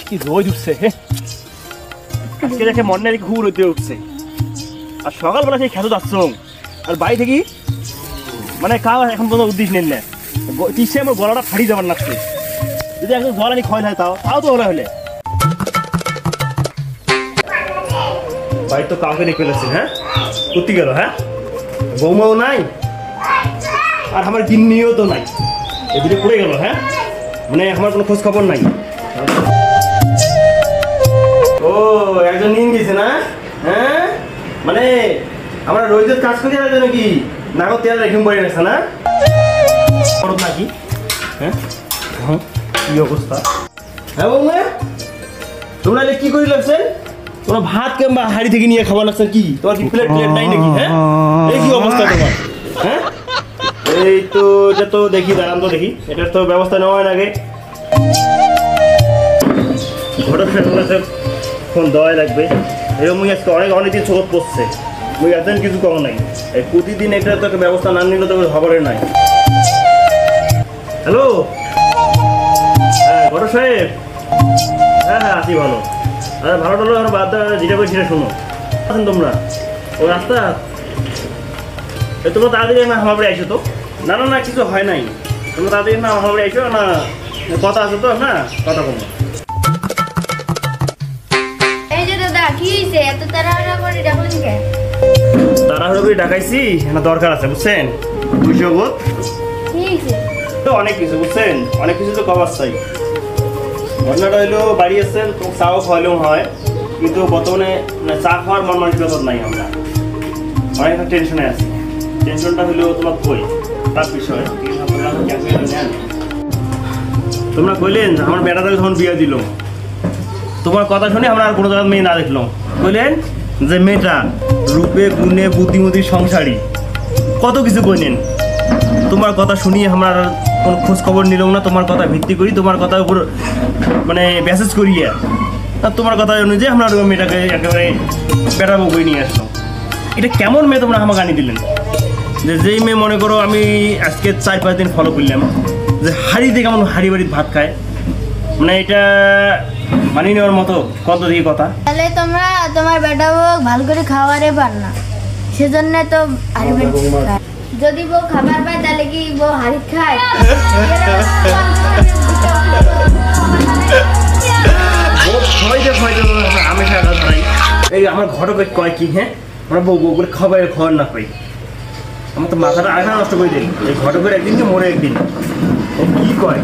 কি রোদ উঠছে হে আজকে দেখে মনে খুব রোদ উঠছে আর সকালবেলা সেই খেতে যাচ্ছ আর বাড়ি থেকে মানে কাউ এখন কোনো উদ্দেশ্য নেন না তিসে আমার গলাটা ফাড়ি যাবার লাগছে যদি একদম জল আনি খাওয়াই তাও তাও তো ওরা হলে বাড়ি তো কাউকে রেখে ফেলেছে হ্যাঁ করতে গেল হ্যাঁ বৌমাও নাই আর আমার গিন্নিও তো নাই এদিকে পড়ে গেল হ্যাঁ মানে আমার কোনো খোঁজ খবর নাই ও একজন নিয়ে গেছে না হ্যাঁ মানে আমরা রোজের কাজ করি আর নাকি নাগর তেল রেখে পড়ে গেছে না নাকি হ্যাঁ কি অবস্থা হ্যাঁ বৌমা তোমরা কি করি লাগছেন তোমরা ভাত কিংবা হাড়ি থেকে নিয়ে খাবার লাগছেন কি তোমার কি প্লেট নাই নাকি হ্যাঁ এই কি অবস্থা তোমার হ্যাঁ এই তো এটা তো দেখি দাঁড়ান তো দেখি এটার তো ব্যবস্থা নেওয়া হয় না আগে ঘটক ফোন দেওয়াই লাগবে এরকম আজকে অনেকদিন চোখ পড়ছে মুই একদিন কিছু কম নাই এই প্রতিদিন এটা তো একটা ব্যবস্থা না নিলে তো খবরের নাই হ্যালো হ্যাঁ ঘটক সাহেব হ্যাঁ হ্যাঁ আছি ভালো আরে ভালো টালো আর বাদ যেটা করে সেটা শোনো আছেন তোমরা ও রাস্তা তোমরা তাড়াতাড়ি না আমার বাড়ি আইসো তো না না না কিছু হয় নাই তোমরা তাড়াতাড়ি না আমার বাড়ি আইসো না কথা আছে তো না কথা বলো এই যে দাদা কি হইছে এত তাড়াহুড়া করে ডাকলেন কে তাড়াহুড়ো করে ডাকাইছি না দরকার আছে বুঝছেন বুঝগত কি হইছে তো অনেক কিছু বুঝছেন অনেক কিছু তো কভার চাই ঘটনাটা হইলো বাড়ি আসছেন তো চাও খাওয়ালেও হয় কিন্তু বর্তমানে চা খাওয়ার মন মানসিকতা নাই আমরা অনেকটা টেনশনে আছি টেনশনটা হইলো তোমার কই তার বিষয়ে তোমরা কইলেন আমার বেটাটাকে যখন বিয়ে দিল তোমার কথা শুনে আমরা আর কোনো জায়গায় মেয়ে না দেখলাম কইলেন যে মেয়েটা রূপে গুণে বুদ্ধিমতির সংসারী কত কিছু কইলেন তোমার কথা শুনিয়ে আমরা কোনো খোঁজ খবর নিলাম না তোমার কথা ভিত্তি করি তোমার কথার উপর মানে মেসেজ করিয়ে আর তোমার কথা অনুযায়ী আমরা মেয়েটাকে একেবারে বেড়াবো বই নিয়ে আসলাম এটা কেমন মেয়ে তোমরা আমাকে আনি দিলেন যে যেই মেয়ে মনে করো আমি আজকে 4-5 দিন ফলো করলাম যে হাড়িতে কেমন হাড়ি বাড়িতে ভাত খায় মানে এটা মানিয়ে নেওয়ার মতো কত দিকে কথা তাহলে তোমরা তোমার বেটা বউ ভালো করে খাওয়ারে পার না সেজন্য তো হাড়ি বাড়ি খায় যদি বউ খাবার পায় তাহলে কি বউ হাড়ি খায় আমি এই আমার ঘটকে কয় কি হ্যাঁ আমরা বউ বউ করে খাবার না পাই আমার তো মাথাটা আঘাত নষ্ট করে দিই এই ঘটকের একদিন কি মরে একদিন ও কি কয়